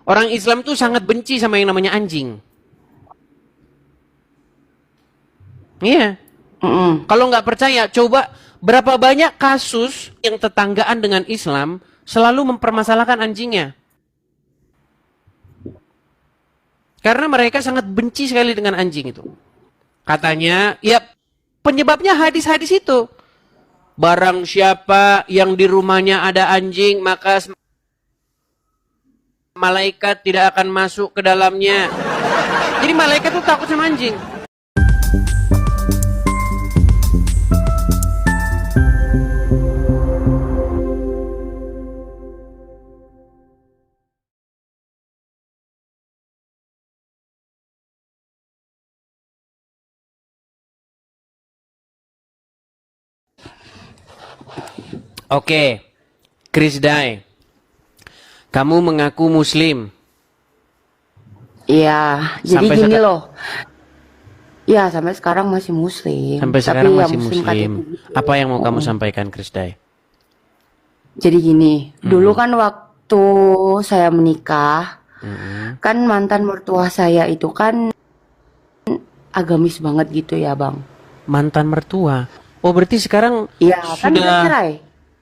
Orang Islam tuh sangat benci sama yang namanya anjing. Iya. Kalau nggak percaya, coba berapa banyak kasus yang tetanggaan dengan Islam selalu mempermasalahkan anjingnya. Karena mereka sangat benci sekali dengan anjing itu. Katanya, ya penyebabnya hadis-hadis itu. Barang siapa yang di rumahnya ada anjing, maka malaikat tidak akan masuk ke dalamnya. Jadi malaikat tuh takut sama anjing. Oke, Chris Dai, kamu mengaku Muslim. Iya, jadi Sampai gini loh. Ya, sampai sekarang masih Muslim. Sampai Tapi sekarang ya masih Muslim. KTP gitu. Apa yang mau kamu sampaikan, Chris Dai? Jadi gini, dulu kan waktu saya menikah, kan mantan mertua saya itu kan agamis banget gitu ya, Bang. Mantan mertua. Oh, berarti sekarang Iya, kan udah cerai.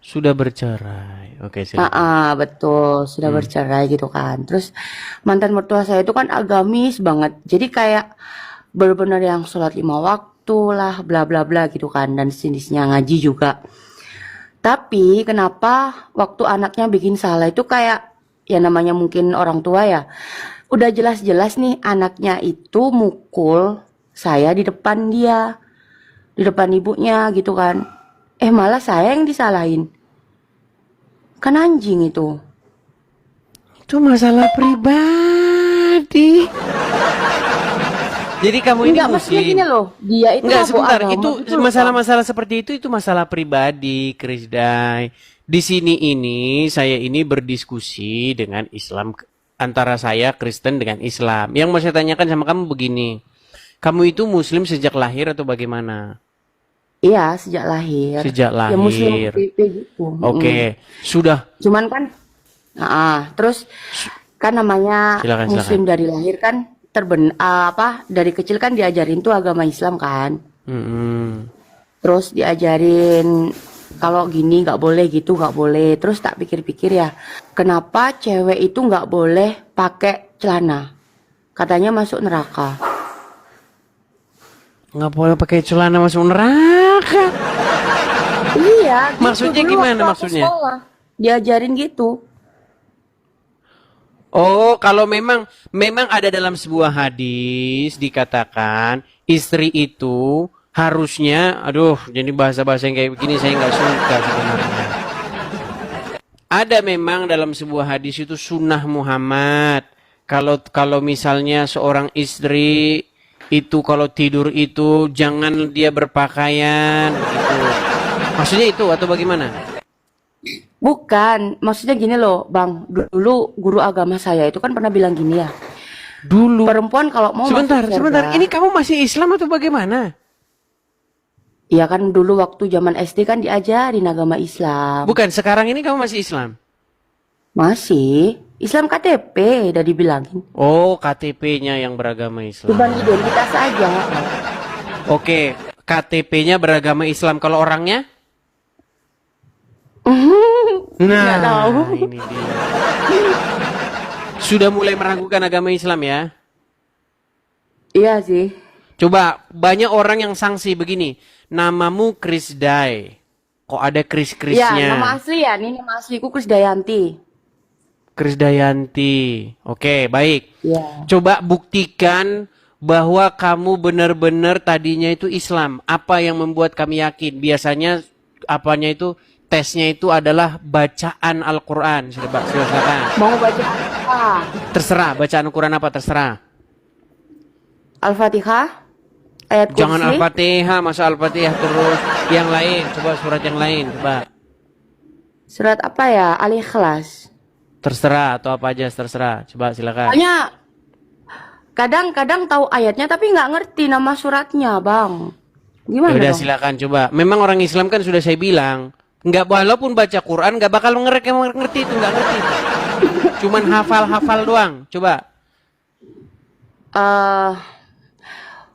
sudah bercerai. Oke, silakan. Betul, sudah bercerai gitu kan. Terus mantan mertua saya itu kan agamis banget. Jadi kayak benar-benar yang sholat 5 waktu lah, bla bla bla gitu kan. Dan jenisnya ngaji juga. Tapi kenapa waktu anaknya bikin salah itu kayak ya namanya mungkin orang tua ya. Udah jelas-jelas nih anaknya itu mukul saya di depan dia, di depan ibunya gitu kan. Malah saya yang disalahin. Kan anjing itu. Itu masalah pribadi. Jadi kamu ini Enggak, maksudnya Muslim. gini loh. Dia itu Enggak, ngaku sebentar. agama Itu gitu loh, Bang. masalah-masalah seperti itu masalah pribadi, Chris Dai. Di sini ini saya ini berdiskusi dengan Islam antara saya Kristen dengan Islam. Yang mau saya tanyakan sama kamu begini. Kamu itu Muslim sejak lahir atau bagaimana? Iya, sejak lahir. Sejak Ya Muslim lahir. PP gitu. Oke, sudah. Cuman kan, terus kan namanya Silakan, Muslim dari lahir kan dari kecil kan diajarin tuh agama Islam kan. Mm-mm. Terus diajarin kalau gini nggak boleh, gitu nggak boleh. Terus tak pikir-pikir ya, kenapa cewek itu nggak boleh pakai celana? Katanya masuk neraka. Nggak boleh pakai celana masuk neraka. Iya, gitu. Maksudnya Dulu gimana waktu aku maksudnya? sekolah, diajarin gitu. Oh, kalau memang ada dalam sebuah hadis dikatakan istri itu harusnya, aduh, jadi bahasa-bahasa yang kayak begini saya nggak suka sebenarnya. Ada memang dalam sebuah hadis itu sunnah Muhammad. Kalau misalnya seorang istri itu kalau tidur itu jangan dia berpakaian gitu. Maksudnya itu atau bagaimana? Bukan, maksudnya gini loh, Bang. Dulu guru agama saya itu kan pernah bilang gini ya. Dulu. Perempuan kalau mau Sebentar, masuk sebentar. surga, Ini kamu masih Islam atau bagaimana? ya kan dulu waktu zaman SD kan diajarin agama Islam. Bukan, sekarang ini kamu masih Islam. Masih Islam KTP udah dibilangin. Oh, KTP-nya yang beragama Islam. Cuman identitas aja. Oke, KTP-nya beragama Islam. Kalau orangnya? Nggak tahu. Ini dia. Sudah mulai meragukan agama Islam ya? Iya sih. Coba, banyak orang yang sanksi begini. Namamu Chris Dai. Kok ada Ya, Chris-Chrisnya? nama asli ya, ini nama asliku Krisdayanti. Chris Dayanti. Oke, baik. Ya. Coba buktikan bahwa kamu benar-benar tadinya itu Islam. Apa yang membuat kami yakin? Biasanya apanya itu tesnya itu adalah bacaan Al-Quran. Silakan. Mau baca apa? Terserah, bacaan Al-Quran apa terserah. Al-Fatihah? Ayat Jangan kursi? Al-Fatihah, masa Al-Fatihah terus. Yang lain, coba surat yang lain, coba. Surat apa ya? Al-Ikhlas. Terserah atau apa aja terserah. Coba silakan. Soalnya kadang-kadang tahu ayatnya tapi nggak ngerti nama suratnya, Bang. Gimana Udah dong? silakan coba. Memang orang Islam kan sudah saya bilang, nggak walaupun baca Quran nggak bakal ngerti itu nggak ngerti itu. Cuman hafal-hafal doang. Coba. Eh,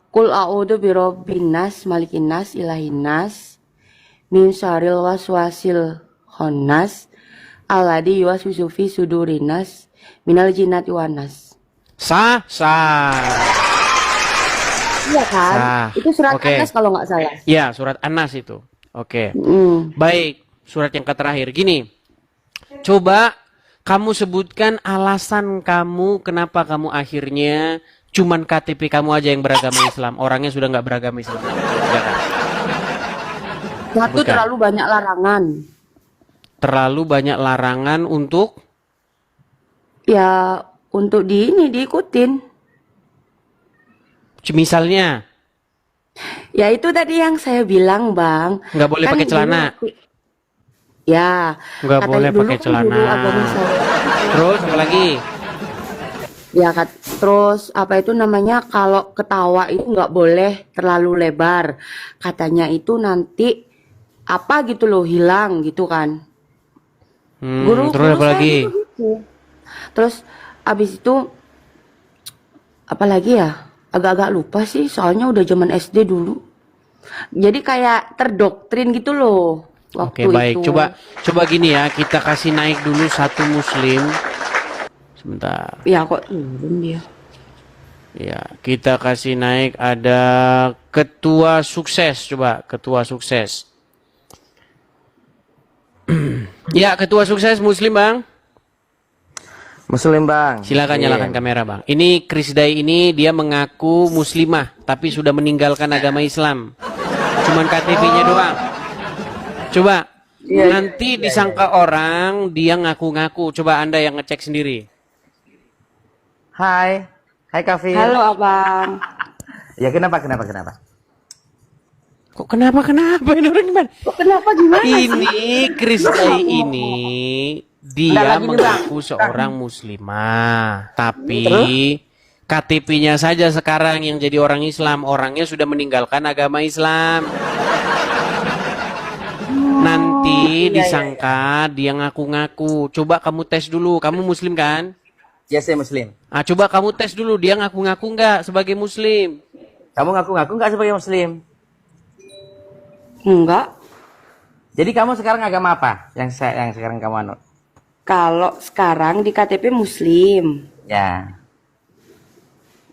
Kul a'udzu birabbin nas, malikin nas, ilahin nas, min syarril waswasil khannas, alladzi yuwaswisu fi sudurin nas, minal jinnati wan nas. Sah. Iya kan? Sah. Itu surat Oke. Anas kalau nggak salah. Ya, surat An-Nas itu. Oke. Mm. Baik, surat yang terakhir. Gini. Coba kamu sebutkan alasan kamu kenapa kamu akhirnya cuman KTP kamu aja yang beragama Islam. Orangnya sudah nggak beragama Islam. Silakan. Satu, Sebutkan. terlalu banyak larangan. Terlalu banyak larangan untuk Ya untuk diikutin. misalnya Ya itu tadi yang saya bilang, Bang. nggak boleh Kan pakai celana. Ya, Nggak katanya boleh dulu pakai kan celana. dulu agama saya. Terus apa lagi? Ya terus apa itu namanya, kalau ketawa itu nggak boleh terlalu lebar. Katanya itu nanti apa gitu loh, hilang gitu kan. Terus apa saya lagi? dulu gitu. Terus abis itu apa lagi ya? Agak-agak lupa sih, soalnya udah zaman SD dulu. Jadi kayak terdoktrin gitu loh Oke, waktu baik. itu. Coba gini ya, kita kasih naik dulu satu muslim. Sebentar. Ya kok turun dia. Ya, kita kasih naik ada ketua sukses. Coba, ketua sukses. Ya, ketua sukses muslim, Bang. Muslim bang. Silakan Iya. nyalakan kamera, Bang. Ini Krisday ini dia mengaku muslimah tapi sudah meninggalkan agama Islam. Cuman KTP-nya doang. Coba nanti disangka orang dia ngaku-ngaku. Coba Anda yang ngecek sendiri. Hai Kafir. Halo abang. Ya kenapa? Kok kenapa ini orang gimana? Kok kenapa gimana sih? Ini Krisday ini dia lagi nih, mengaku seorang muslimah, tapi KTP-nya saja sekarang yang jadi orang Islam, orangnya sudah meninggalkan agama Islam. Nanti disangka dia ngaku-ngaku. Coba kamu tes dulu, kamu muslim kan? Ya saya Muslim. Ah, coba kamu tes dulu, dia ngaku-ngaku nggak sebagai muslim? Kamu ngaku-ngaku nggak sebagai Muslim? Enggak. Jadi kamu sekarang agama apa? Yang sekarang kamu anut? Kalau sekarang di KTP Muslim. Ya.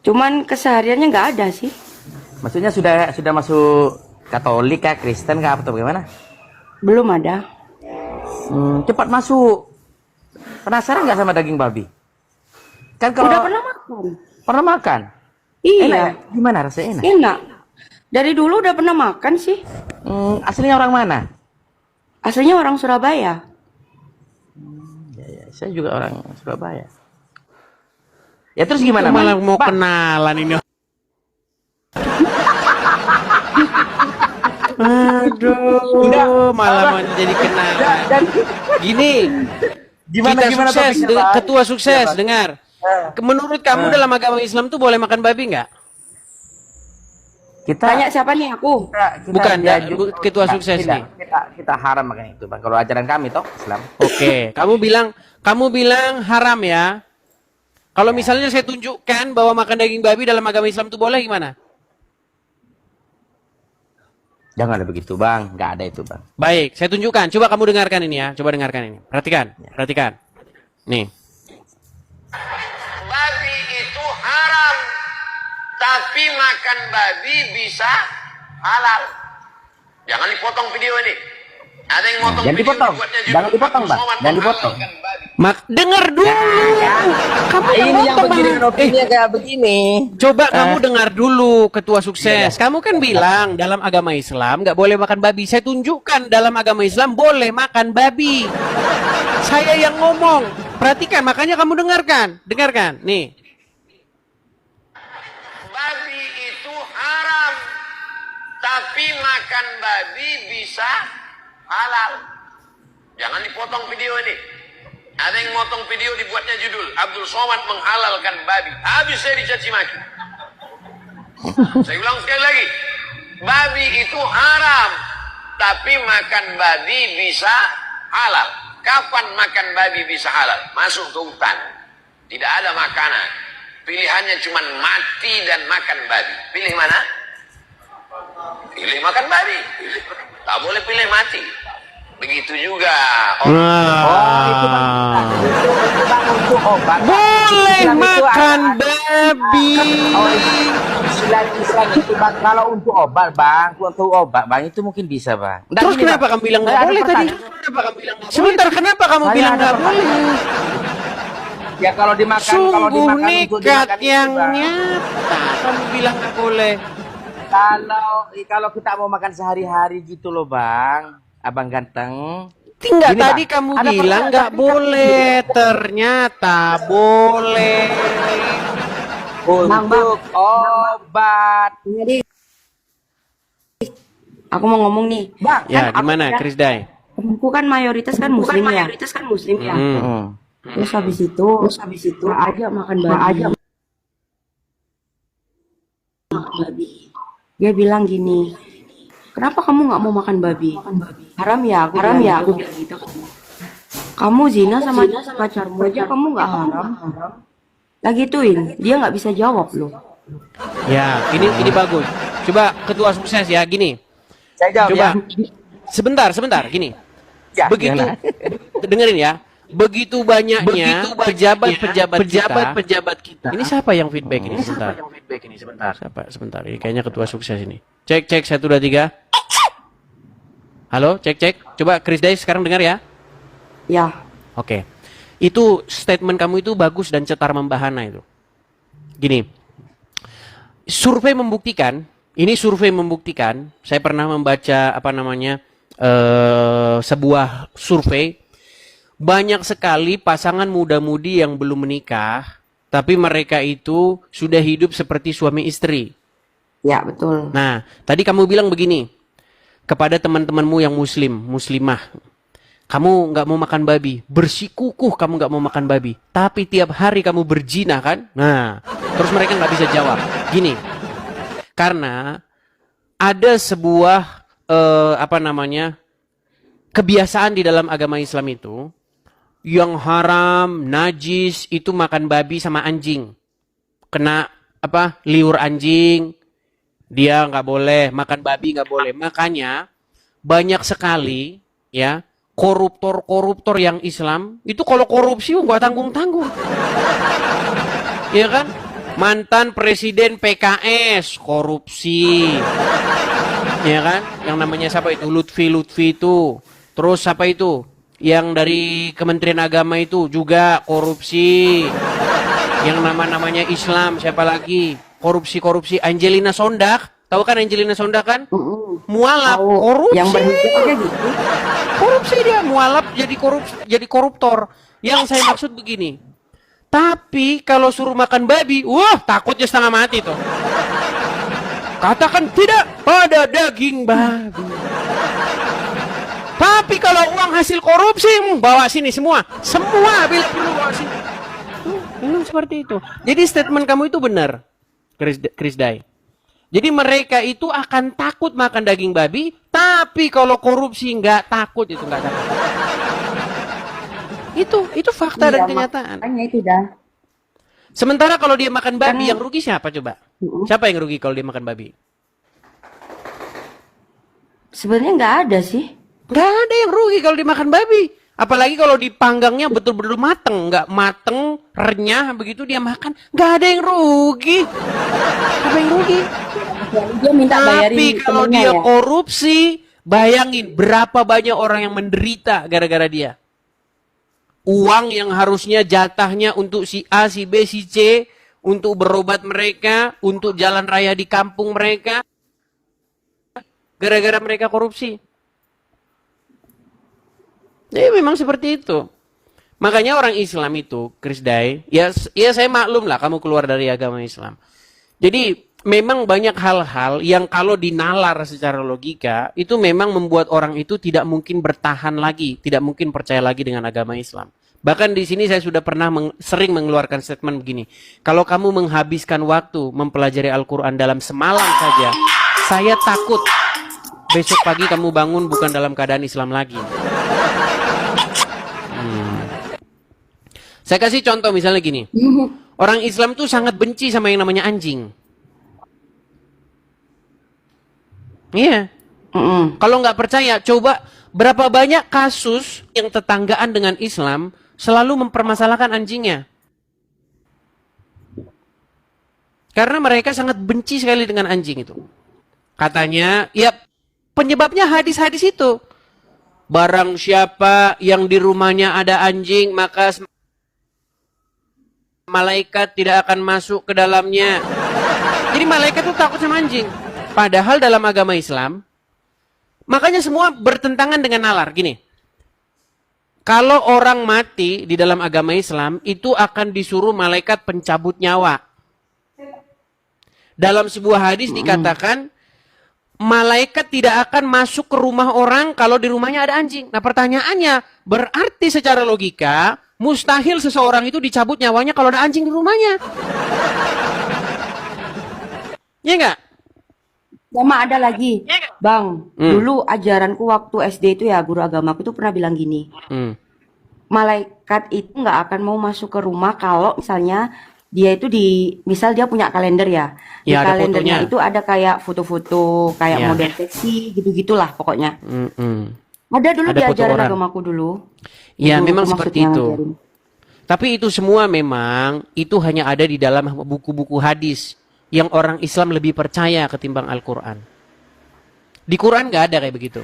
Cuman kesehariannya nggak ada sih. Maksudnya sudah masuk Katolik kah, Kristen kah, atau bagaimana? Belum ada. Cepat masuk. Penasaran nggak sama daging babi? Kan kalau Udah pernah makan? pernah makan. Iya. Enak ya? Gimana rasanya enak? Enak. Dari dulu udah pernah makan sih. Aslinya orang mana? Aslinya orang Surabaya. Ya, saya juga orang Surabaya. Ya terus gimana? Malah Bang? mau Bang, kenalan ini. Aduh, malah mau jadi kenalan. Gini, Gimana kita gimana sukses, topiknya, Bang? ketua sukses, Ya, Bang. dengar. Menurut kamu dalam agama Islam tuh boleh makan babi nggak? Kita Tanya siapa nih aku? Bukan, diajak- ketua sukses nih. Kita haram makan itu, Bang. Kalau ajaran kami toh Islam. Oke, kamu bilang haram ya. Kalau misalnya saya tunjukkan bahwa makan daging babi dalam agama Islam itu boleh gimana? Jangan ada begitu, Bang. Nggak ada itu, Bang. Baik, saya tunjukkan. Coba kamu dengarkan ini ya. Coba dengarkan ini. Perhatikan. Nih. Babi itu haram, tapi makan babi bisa halal. Jangan dipotong video ini. Ada yang motong Jangan video dipotong. dibuatnya judul Jangan dipotong, Bang. Abdul Somad Jangan dipotong. menghalalkan babi. Dengar dulu. Kamu Ini yang motong, begini Bang. opini kayak begini. Coba kamu dengar dulu, ketua sukses. Kamu kan bilang dalam agama Islam nggak boleh makan babi. Saya tunjukkan dalam agama Islam boleh makan babi. Saya yang ngomong. Perhatikan, makanya kamu dengarkan. Nih. Babi itu haram, tapi makan babi bisa halal. Jangan dipotong video ini. Ada yang motong video dibuatnya judul Abdul Somad menghalalkan babi. Habis saya dicaci maki. Saya ulang sekali lagi. Babi itu haram, tapi makan babi bisa halal. Kapan makan babi bisa halal? Masuk ke hutan. Tidak ada makanan. Pilihannya cuma mati dan makan babi. Pilih mana? Pilih makan babi. Tak boleh pilih mati. Begitu juga. Itu bang untuk obat. Boleh Islam itu makan ada- babi. Islam itu bang, kalau untuk obat bang, itu mungkin bisa bang. Nggak, Terus gini, kenapa Bang. kamu bilang Saya nggak ada boleh tadi? pertanyaan. Kenapa kamu bilang nggak Sebentar, kenapa kamu Saya bilang ada nggak pertanyaan. boleh? Ya kalau dimakan, Sungguh untuk nekat dimakan itu, yang Bang. nyata. Kamu bilang nggak boleh. Kalau kita mau makan sehari-hari gitu loh bang, abang ganteng. Tinggal Gini, tadi Bang. kamu Ada bilang pertanyaan, nggak tapi boleh. Ternyata boleh. Untuk obat. Jadi aku mau ngomong nih. Bang, Ya, aku gimana, kan- Chris Day? Temanku kan mayoritas kan muslim ya. Hmm. Terus habis itu nggak aja makan babi. Dia bilang gini, kenapa kamu nggak mau makan babi? Haram ya, aku bilang gitu. Kamu zina sama pacarmu aja kamu nggak haram. Lagi gituin, dia nggak bisa jawab loh. Ya, ini bagus. Coba ketua sukses ya, gini. saya jawab Coba. ya. Sebentar, gini. Ya, Begitu, jangan. dengerin ya. Begitu banyaknya pejabat-pejabat kita. Ini siapa yang feedback ini? Sebentar. Sebentar. Ini kayaknya ketua sukses ini. Cek 1 2 3. Halo, cek. Coba Chris Day sekarang dengar ya. Ya, Oke. Itu statement kamu itu bagus dan cetar membahana itu. Gini. Survei membuktikan, saya pernah membaca sebuah survei. Banyak sekali pasangan muda-mudi yang belum menikah, tapi mereka itu sudah hidup seperti suami istri. ya betul. Nah, tadi kamu bilang begini, kepada teman-temanmu yang muslimah, kamu nggak mau makan babi, bersikukuh kamu nggak mau makan babi, tapi tiap hari kamu berzina kan? Nah, terus mereka nggak bisa jawab. Gini, karena ada sebuah kebiasaan di dalam agama Islam itu, yang haram, najis itu makan babi sama anjing. Kena liur anjing, dia nggak boleh, makan babi nggak boleh. Makanya banyak sekali ya koruptor yang Islam itu kalau korupsi nggak tanggung-tanggung. Iya kan? Mantan presiden PKS korupsi. Ya kan? Yang namanya siapa itu? Lutfi itu. Terus siapa itu? Yang dari Kementerian Agama itu juga korupsi. Yang namanya Islam siapa lagi? Korupsi. Angelina Sondak. Tahu kan Angelina Sondak kan? Mualaf Tahu. korupsi. Yang berhijab aja gitu. Korupsi dia mualaf jadi koruptor. Yang saya maksud begini. Tapi kalau suruh makan babi, wah takutnya setengah mati tuh. Katakan tidak pada daging babi. Tapi kalau uang hasil korupsi, bawa sini semua. Semua bila perlu bawa sini. Memang seperti itu. Jadi statement kamu itu benar, Chris Day. Jadi mereka itu akan takut makan daging babi, tapi kalau korupsi nggak takut, itu nggak takut. Itu fakta dan kenyataan. Makanya itu dah. Sementara kalau dia makan babi, yang rugi siapa coba? Siapa yang rugi kalau dia makan babi? Sebenarnya nggak ada sih. Nggak ada yang rugi kalau dimakan babi. Apalagi kalau dipanggangnya betul-betul mateng. Nggak mateng, renyah, begitu dia makan. Nggak ada yang rugi. Siapa yang rugi? Dia minta bayarin Tapi kalau temennya dia ya. korupsi, bayangin berapa banyak orang yang menderita gara-gara dia. Uang yang harusnya jatahnya untuk si A, si B, si C, untuk berobat mereka, untuk jalan raya di kampung mereka, gara-gara mereka korupsi. Jadi memang seperti itu. Makanya orang Islam itu, Chris Day, ya saya maklum lah kamu keluar dari agama Islam. Jadi memang banyak hal-hal yang kalau dinalar secara logika, itu memang membuat orang itu tidak mungkin bertahan lagi, tidak mungkin percaya lagi dengan agama Islam. Bahkan di sini saya sudah pernah sering mengeluarkan statement begini. Kalau kamu menghabiskan waktu mempelajari Al-Quran dalam semalam saja, saya takut besok pagi kamu bangun bukan dalam keadaan Islam lagi. Saya kasih contoh misalnya gini. Orang Islam tuh sangat benci sama yang namanya anjing. Iya. Kalau nggak percaya, coba berapa banyak kasus yang tetanggaan dengan Islam selalu mempermasalahkan anjingnya. Karena mereka sangat benci sekali dengan anjing itu. Katanya, ya penyebabnya hadis-hadis itu. Barang siapa yang di rumahnya ada anjing, maka malaikat tidak akan masuk ke dalamnya. Jadi malaikat itu takut sama anjing. Padahal dalam agama Islam, makanya semua bertentangan dengan nalar. Gini, kalau orang mati di dalam agama Islam, itu akan disuruh malaikat pencabut nyawa. Dalam sebuah hadis dikatakan, malaikat tidak akan masuk ke rumah orang kalau di rumahnya ada anjing. Nah pertanyaannya, berarti secara logika, mustahil seseorang itu dicabut nyawanya kalau ada anjing di rumahnya. Ya enggak? Sama ada lagi, Bang. Dulu ajaranku waktu SD itu ya, guru agamaku itu pernah bilang gini. Malaikat itu nggak akan mau masuk ke rumah kalau misalnya dia itu misal dia punya kalender ya. Di Ya, ada kalendernya fotonya. itu ada kayak foto-foto, kayak Ya. model seksi, gitu-gitulah pokoknya. Ada dulu Ada di foto ajaran orang. agamaku dulu. Ya Guruku memang maksudnya seperti itu. ngajarin. Tapi itu semua memang, itu hanya ada di dalam buku-buku hadis yang orang Islam lebih percaya ketimbang Al-Quran. Di Quran nggak ada kayak begitu.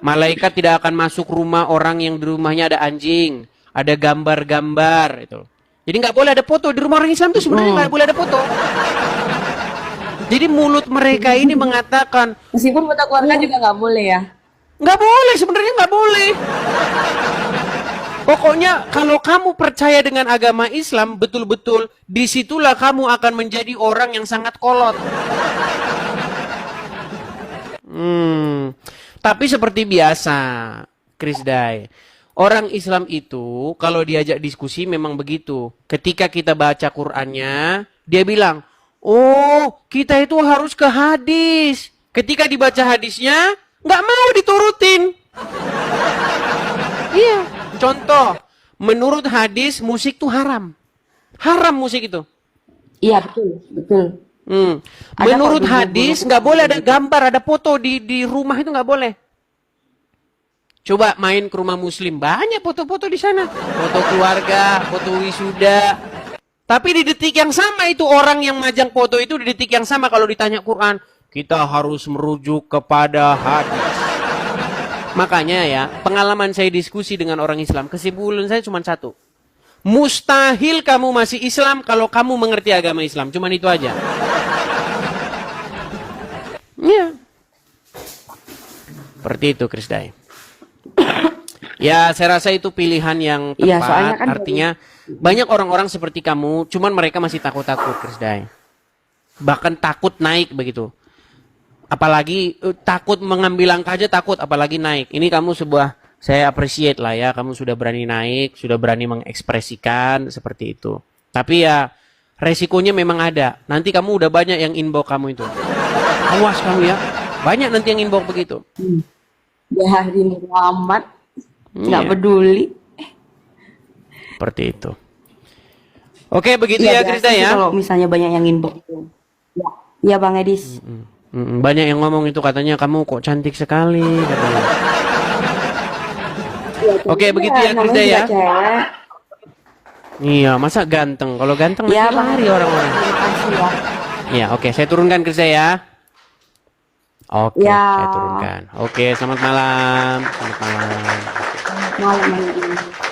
Malaikat tidak akan masuk rumah orang yang di rumahnya ada anjing, ada gambar-gambar itu. Jadi nggak boleh ada foto di rumah orang Islam tuh sebenarnya nggak boleh ada foto. Jadi mulut mereka ini mengatakan Meskipun foto keluarga juga nggak boleh ya. nggak boleh, sebenarnya nggak boleh. Pokoknya kalau kamu percaya dengan agama Islam betul-betul, disitulah kamu akan menjadi orang yang sangat kolot. Tapi seperti biasa, Krisday, orang Islam itu kalau diajak diskusi memang begitu. Ketika kita baca Qur'annya, dia bilang, oh kita itu harus ke hadis. Ketika dibaca hadisnya, nggak mau diturutin. Iya, contoh, menurut hadis musik tuh haram. Haram musik itu. Iya betul, betul. Ada Menurut kok hadis guru-guru nggak boleh ada gambar, ada foto di rumah itu nggak boleh. Coba main ke rumah Muslim, banyak foto-foto di sana, foto keluarga, foto wisuda. Tapi di detik yang sama itu orang yang majang foto itu di detik yang sama kalau ditanya Quran, kita harus merujuk kepada hadis. Makanya ya, pengalaman saya diskusi dengan orang Islam, kesimpulan saya cuma satu. Mustahil kamu masih Islam kalau kamu mengerti agama Islam. Cuman itu aja. Ya. Seperti itu, Krisday. Ya, saya rasa itu pilihan yang tepat. Iya, soalnya kan Artinya, banyak orang-orang seperti kamu, cuman mereka masih takut-takut, Krisday. Bahkan takut naik begitu. Apalagi takut mengambil langkah aja takut, apalagi naik. Ini kamu saya appreciate lah ya, kamu sudah berani naik, sudah berani mengekspresikan seperti itu. Tapi ya, resikonya memang ada. Nanti kamu udah banyak yang inbox kamu itu. Awas kamu ya, banyak nanti yang inbox begitu. Biarin amat, nggak Iya. peduli. Seperti itu. Oke, begitu Iya, ya, biasa Krista sih ya. kalau misalnya banyak yang inbox itu. Ya, iya Bang Edis. Banyak yang ngomong itu katanya kamu kok cantik sekali. Katanya. Oke, begitu ya, namanya Krista ya. juga cewek. Iya, masa ganteng? Kalau ganteng Iya nanti Bang. lari orang-orang. Terima kasih ya. Iya, oke, saya turunkan Krista ya. Oke, Ya. saya turunkan. Oke, selamat malam. Selamat malam. Malam ini.